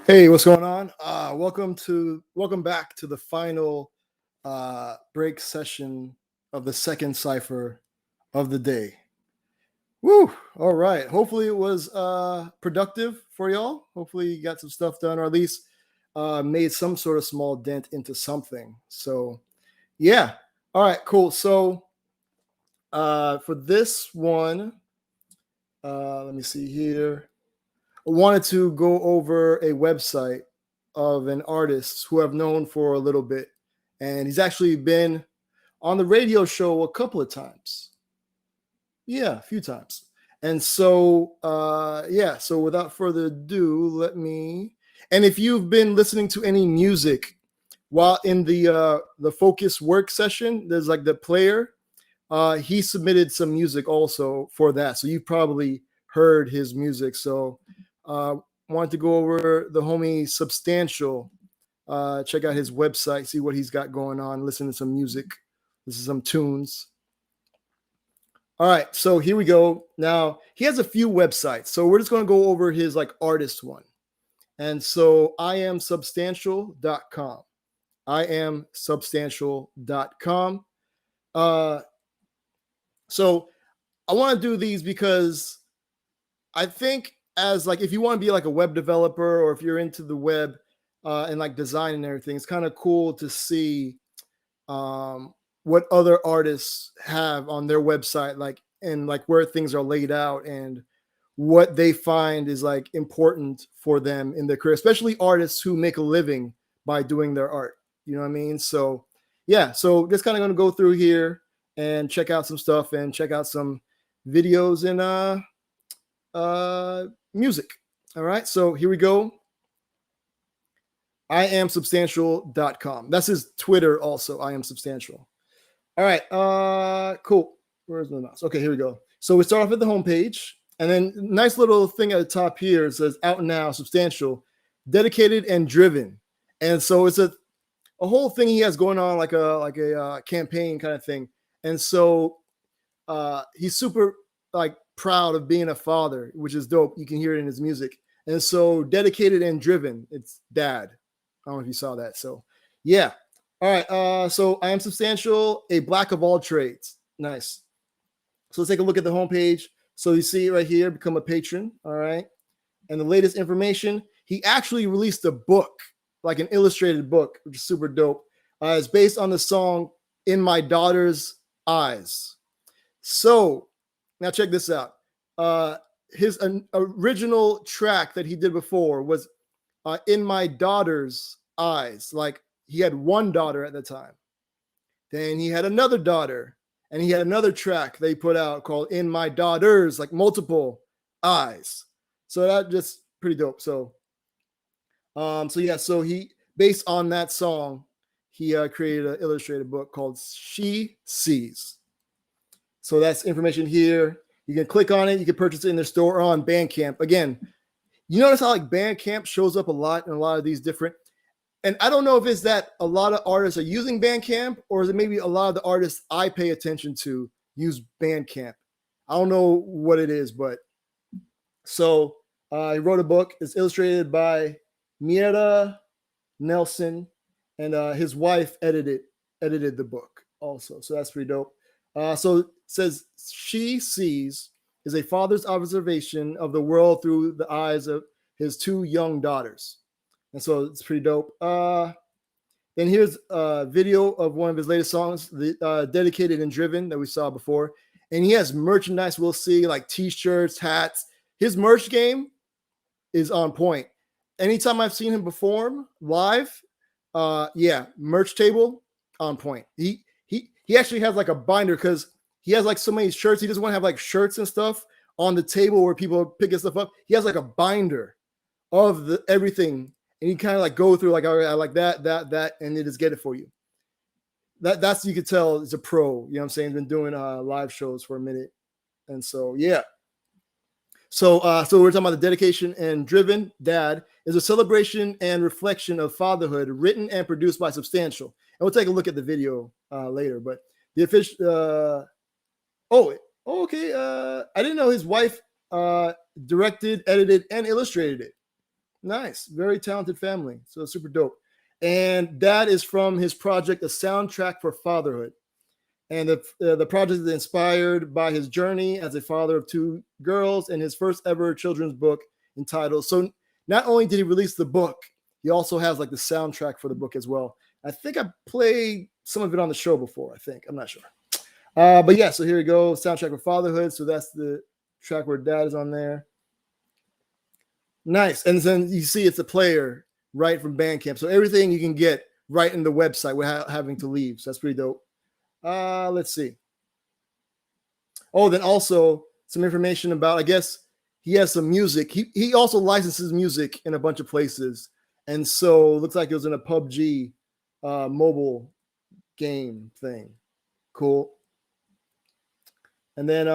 Hey, what's going on? Welcome back to the final break session of the second cipher of the day. Woo! All right. Hopefully it was productive for y'all. Hopefully you got some stuff done, or at least made some sort of small dent into something. So yeah. All right, cool. So for this one, let me see here. I wanted to go over a website of an artist who I've known for a little bit. And he's actually been on the radio show a couple of times. Yeah, a few times. And so, so without further ado, and if you've been listening to any music while in the focus work session, there's like the player. He submitted some music also for that. So you probably heard his music. So wanted to go over the homie Substantial. Check out his website, see what he's got going on, listen to some music, listen to some tunes. All right, so here we go. Now, he has a few websites. So we're just going to go over his like artist one. And so iamsubstantial.com. iamsubstantial.com. So I want to do these because I think as like if you want to be like a web developer or if you're into the web and like design and everything, it's kind of cool to see what other artists have on their website, like and like where things are laid out and what they find is like important for them in their career, especially artists who make a living by doing their art. You know what I mean? So yeah, so just kind of going to go through here and check out some stuff and check out some videos and music. All right, so here we go. iamsubstantial.com. That's his Twitter also, iamsubstantial. All right, cool. Where's my mouse? Okay, here we go. So we start off at the homepage, and then nice little thing at the top here. It says out now, substantial, dedicated and driven. And so it's a whole thing he has going on, like a campaign kind of thing. And so he's super like proud of being a father, which is dope. You can hear it in his music. And so dedicated and driven, it's dad. I don't know if you saw that. So yeah. All right. So I am substantial, a black of all trades. Nice. So let's take a look at the homepage. So you see it right here, become a patron. All right. And the latest information, he actually released a book, like an illustrated book, which is super dope. It's based on the song In My Daughter's Eyes. So now check this out. His original track that he did before was In My Daughter's Eyes. Like he had one daughter at the time. Then he had another daughter. And he had another track they put out called In My Daughter's, like multiple eyes. So that just pretty dope. So so he, based on that song, he created an illustrated book called She Sees. So that's information here. You can click on it. You can purchase it in their store or on Bandcamp. Again, you notice how like Bandcamp shows up a lot in a lot of these different. And I don't know if it's that a lot of artists are using Bandcamp or is it maybe a lot of the artists I pay attention to use Bandcamp. I don't know what it is, but so he wrote a book. It's illustrated by Miera Nelson, and his wife edited the book also. So that's pretty dope. So it says She Sees is a father's observation of the world through the eyes of his two young daughters. And so it's pretty dope. Then here's a video of one of his latest songs, the Dedicated and Driven that we saw before. And he has merchandise we'll see, like T-shirts, hats. His merch game is on point. Anytime I've seen him perform live, merch table on point. He actually has like a binder because he has like so many shirts. He doesn't want to have like shirts and stuff on the table where people are picking stuff up. He has like a binder of everything. And you kind of like go through like, all right, I like that, and they just get it for you. That's you could tell it's a pro. You know what I'm saying? He's been doing live shows for a minute. And so, yeah. So we're talking about the dedication and driven dad is a celebration and reflection of fatherhood written and produced by Substantial. And we'll take a look at the video later. But the official, okay. I didn't know his wife directed, edited, and illustrated it. Nice. Very talented family. So super dope. And that is from his project, A Soundtrack for Fatherhood. And the project is inspired by his journey as a father of two girls and his first ever children's book entitled. So not only did he release the book, he also has like the soundtrack for the book as well. I think I played some of it on the show before. I think I'm not sure. But yeah, so here we go. Soundtrack for Fatherhood. So that's the track where dad is on there. Nice. And then you see it's a player right from Bandcamp. So everything you can get right in the website without having to leave. So that's pretty dope. Let's see. Oh, then also some information about, I guess he has some music. He also licenses music in a bunch of places. And so it looks like it was in a PUBG mobile game thing. Cool. And then,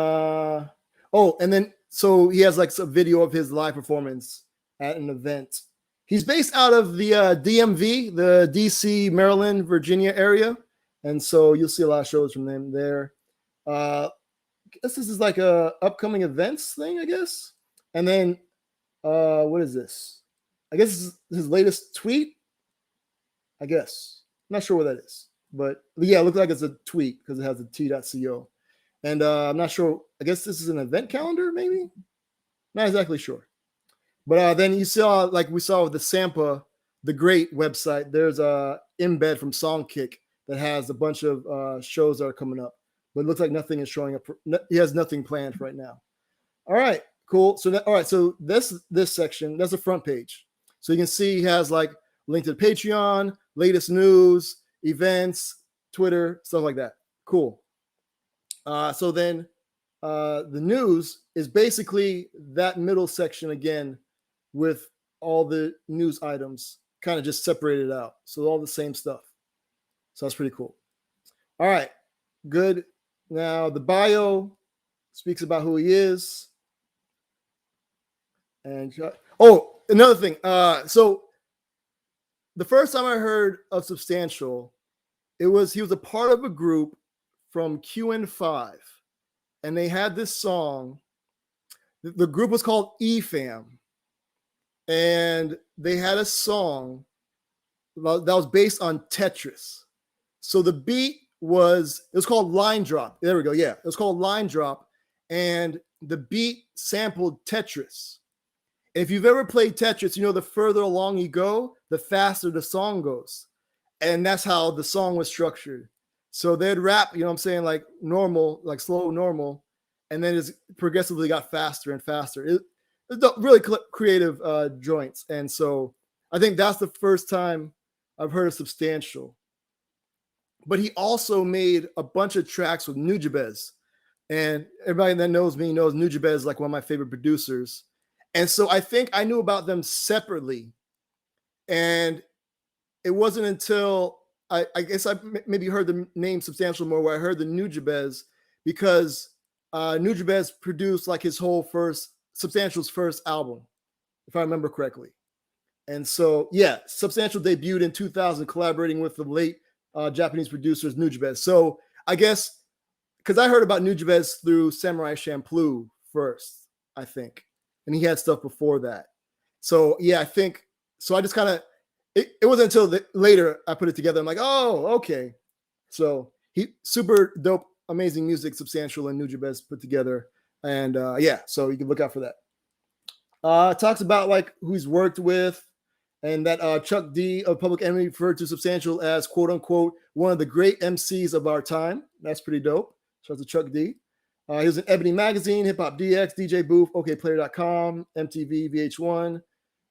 so he has like a video of his live performance at an event. He's based out of the DMV, the DC, Maryland, Virginia area. And so you'll see a lot of shows from them there. I guess this is like a upcoming events thing, I guess. And then, what is this? I guess this is his latest tweet, I guess. I'm not sure what that is. But yeah, it looks like it's a tweet because it has a t.co. And I'm not sure. I guess this is an event calendar, maybe? Not exactly sure. But then you saw, like we saw with the Sampa, the great website, there's a embed from Songkick that has a bunch of shows that are coming up. But it looks like nothing is showing up. He has nothing planned right now. All right, cool. So so this section, that's the front page. So you can see he has like link to the Patreon, latest news, events, Twitter, stuff like that. Cool. So then the news is basically that middle section again with all the news items kind of just separated out. So all the same stuff. So that's pretty cool. All right, good. Now the bio speaks about who he is. And another thing. So the first time I heard of Substantial, he was a part of a group from QN5, and they had this song. The group was called EFAM, and they had a song that was based on Tetris. So the beat was called Line Drop. There we go. Yeah, it was called Line Drop, and the beat sampled Tetris. If you've ever played Tetris, you know the further along you go, the faster the song goes. And that's how the song was structured. So they'd rap, you know what I'm saying, like normal, like slow, normal, and then it progressively got faster and faster. It's really creative joints. And so I think that's the first time I've heard of Substantial. But he also made a bunch of tracks with Nujabes. And everybody that knows me knows Nujabes is like one of my favorite producers. And so I think I knew about them separately. And it wasn't until I guess I maybe heard the name Substantial more where I heard the Nujabes, because Nujabes produced like his whole Substantial's first album, if I remember correctly. And so, yeah, Substantial debuted in 2000, collaborating with the late Japanese producers Nujabes. So I guess, because I heard about Nujabes through Samurai Champloo first, I think. And he had stuff before that. So, yeah, I think, so I just kind of, it wasn't until later I put it together. I'm like, oh, okay. So he super dope, amazing music, Substantial and Nujabes put together. And yeah, so you can look out for that. Talks about like who he's worked with, and that Chuck D of Public Enemy referred to Substantial as quote unquote one of the great MCs of our time. That's pretty dope. Shout out to Chuck D. He was in Ebony Magazine, Hip Hop DX, DJ Booth, OKPlayer.com, MTV, VH1,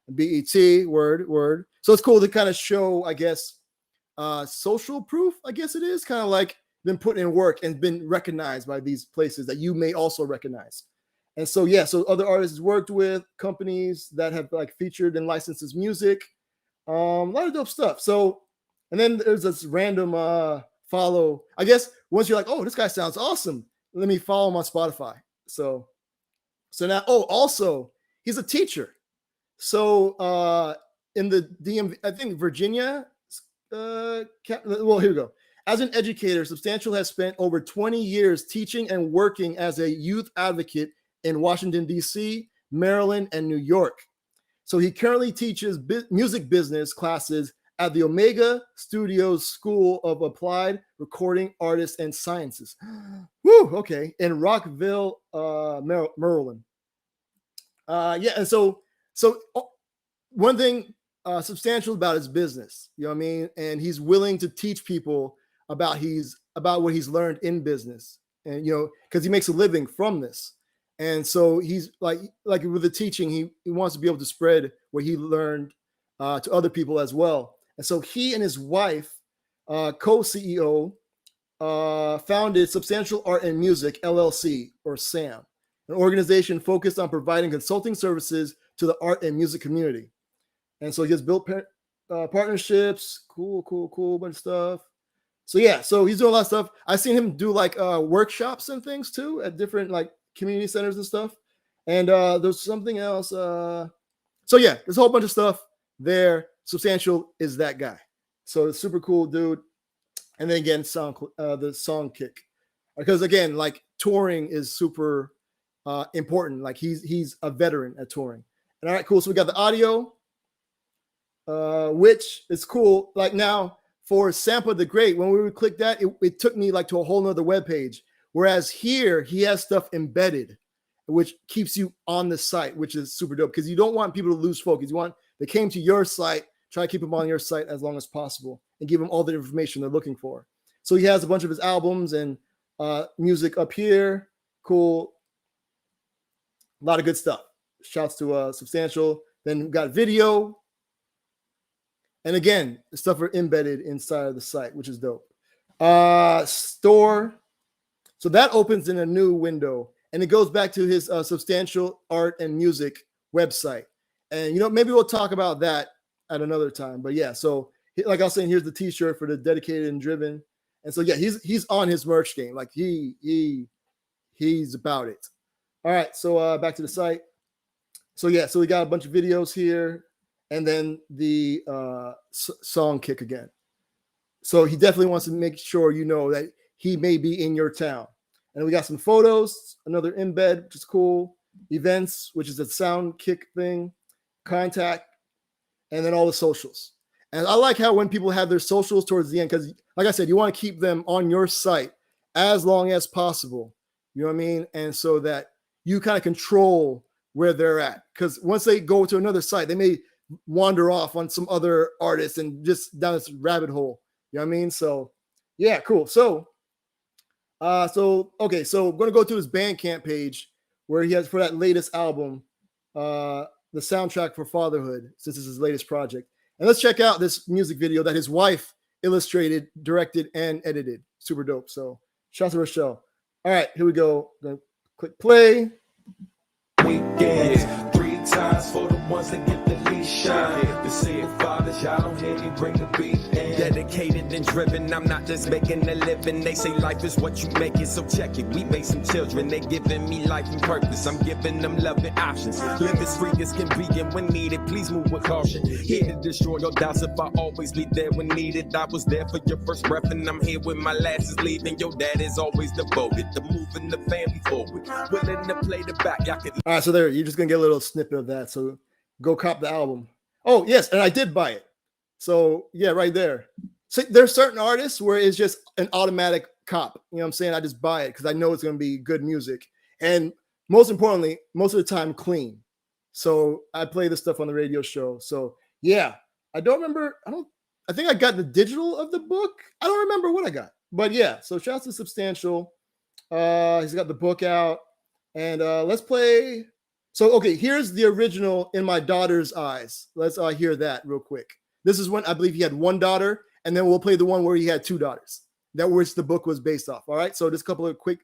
BET, word. So it's cool to kind of show, I guess, social proof, I guess it is, kind of like been put in work and been recognized by these places that you may also recognize. And so, yeah, so other artists worked with, companies that have like featured and licensed his music, a lot of dope stuff. So, and then there's this random follow. I guess once you're like, oh, this guy sounds awesome, let me follow him on Spotify. So now, also he's a teacher. So in the DMV, I think Virginia, well, here we go. As an educator, Substantial has spent over 20 years teaching and working as a youth advocate in Washington, D.C., Maryland, and New York. So he currently teaches music business classes at the Omega Studios School of Applied Recording Artists and Sciences. Woo, okay, in Rockville, Maryland. And so one thing substantial about his business, you know what I mean, and he's willing to teach people about what he's learned in business, and because he makes a living from this. And so he's like with the teaching, he wants to be able to spread what he learned to other people as well. And so he and his wife, co-CEO, founded Substantial Art and Music LLC, or SAM, an organization focused on providing consulting services to the art and music community. And so he has built partnerships, cool, bunch of stuff. So yeah, so he's doing a lot of stuff. I've seen him do like workshops and things too at different like community centers and stuff. And there's something else. So yeah, there's a whole bunch of stuff there. Substantial is that guy. So it's super cool, dude. And then again, the song kick, because again, like touring is super important. Like he's a veteran at touring. And all right, cool. So we got the audio, which is cool. Like now for Sampa the Great, when we would click that, it took me like to a whole nother web page. Whereas here he has stuff embedded, which keeps you on the site, which is super dope because you don't want people to lose focus. They came to your site, try to keep them on your site as long as possible and give them all the information they're looking for. So he has a bunch of his albums and music up here. Cool. A lot of good stuff. Shouts to Substantial. Then we've got video. And again, the stuff are embedded inside of the site, which is dope. Store. So that opens in a new window. And it goes back to his Substantial Art and Music website. And, maybe we'll talk about that at another time. But yeah, so like I was saying, here's the t-shirt for the Dedicated and Driven. And so, yeah, he's on his merch game. Like he's about it. All right, so back to the site. So yeah, so we got a bunch of videos here, and then the song kick again. So he definitely wants to make sure you know that he may be in your town. And we got some photos, another embed, which is cool. Events, which is a sound kick thing. Contact, and then all the socials. And I like how when people have their socials towards the end, because like I said, you want to keep them on your site as long as possible. You know what I mean? And so that you kind of control where they're at. Because once they go to another site, they may wander off on some other artist and just down this rabbit hole. You know what I mean? So yeah, cool. So okay, so I'm going to go to his Bandcamp page where he has for that latest album, the soundtrack for Fatherhood, since it's his latest project. And let's check out this music video that his wife illustrated, directed, and edited. Super dope. So shout out to Rochelle. All right, here we go. Gonna click play. Weekends, 3 times for the ones that get the least shine. The single fathers, y'all don't hear me bring the beat in. Dedicated and driven, I'm not just making a living. They say life is what you make it, so check it. We made some children, they giving me life and purpose. I'm giving them love and options. Live as free as can be, and when needed, please move with caution. Here to destroy your doubts if I always be there when needed. I was there for your first breath, and I'm here when my last is leaving. Your dad is always devoted to moving the family forward. Willing to play the back, y'all can. All right, so there, you're just going to get a little snippet of that. So go cop the album. Oh, yes, and I did buy it. So, yeah, right there. So there's certain artists where it's just an automatic cop. You know what I'm saying? I just buy it because I know it's going to be good music. And most importantly, most of the time, clean. So I play this stuff on the radio show. So, yeah, I think I got the digital of the book. I don't remember what I got. But, yeah, so shouts to Substantial. He's got the book out. And let's play. So, okay, here's the original In My Daughter's Eyes. Let's hear that real quick. This is when I believe he had one daughter, and then we'll play the one where he had 2 daughters, that which the book was based off. All right, so just a couple of quick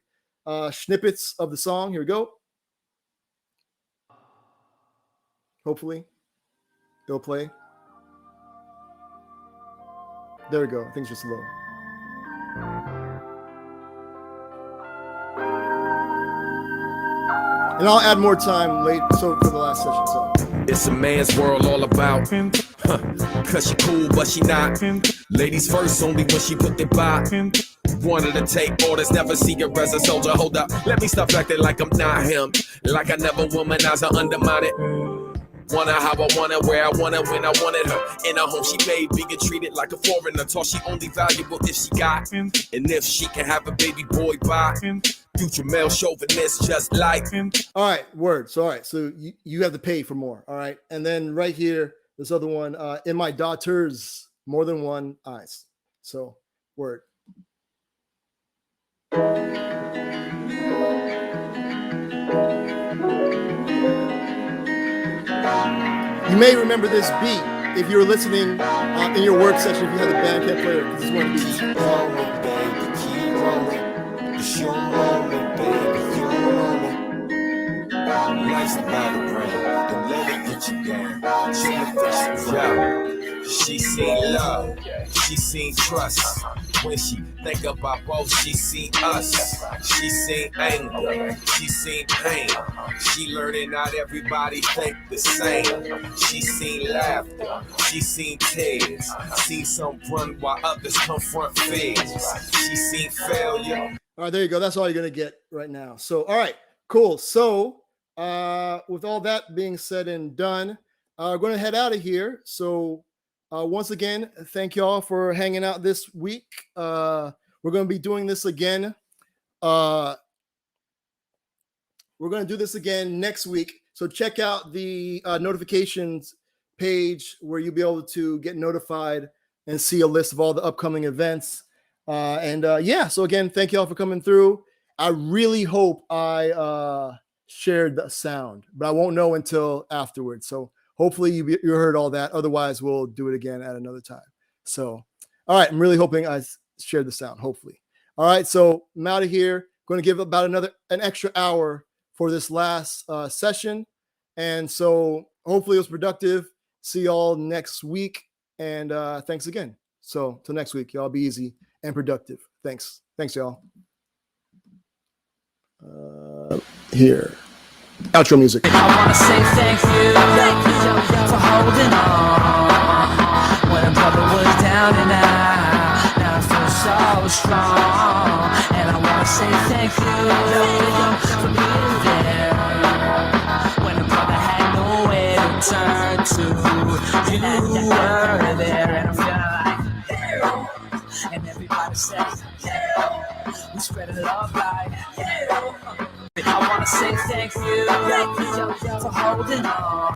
snippets of the song. Here we go. Hopefully, it'll play. There we go. I think it's just low. And I'll add more time late for the last session. So it's a man's world all about. Cause she cool, but she not. Ladies first, only when she put it by. Wanted to take orders, never see her as a soldier. Hold up, let me stop acting like I'm not him. Like I never womanize or undermine it. Want her how I want her, where I want her, when I wanted her. In her home she made me get treated like a foreigner. Taught she only valuable if she got, and if she can have a baby boy by. Future male chauvinist just like. All right, word. So all right, so you have to pay for more. All right, and then right here, this other one, in my daughters, more than one eyes. So word. You may remember this beat if you were listening in your work session, if you had the bandcamp player. This is one of these. It's your moment, baby, your moment. Life's about to bring, don't let it get you down. She seen love, she seen trust. When she think about both, she seen us. She seen anger, she seen pain. She learning not everybody think the same. She seen laughter, she seen tears. Seen some run while others confront fears. She seen failure. All right, there you go. That's all you're gonna get right now. So, all right, cool. So, with all that being said and done, we're gonna head out of here. So, once again, thank y'all for hanging out this week. We're gonna be doing this again. We're gonna do this again next week. So check out the notifications page where you'll be able to get notified and see a list of all the upcoming events. Yeah, so again, thank y'all for coming through. I really hope I shared the sound, but I won't know until afterwards. So hopefully you heard all that. Otherwise, we'll do it again at another time. So, all right, I'm really hoping I shared the sound, hopefully. All right, so I'm out of here. Going to give about an extra hour for this last session. And so hopefully it was productive. See y'all next week. And thanks again. So till next week, y'all be easy and productive. Thanks. Thanks, y'all. Here. Outro music. I want to say thank you for holding on. When a brother was down and out, now I feel so strong. And I want to say thank you for being there. When a brother had nowhere to turn to, you were there. And I'm feeling like, yeah. And everybody says, yeah. We spread it love like, yeah. I wanna say thank you for holding on.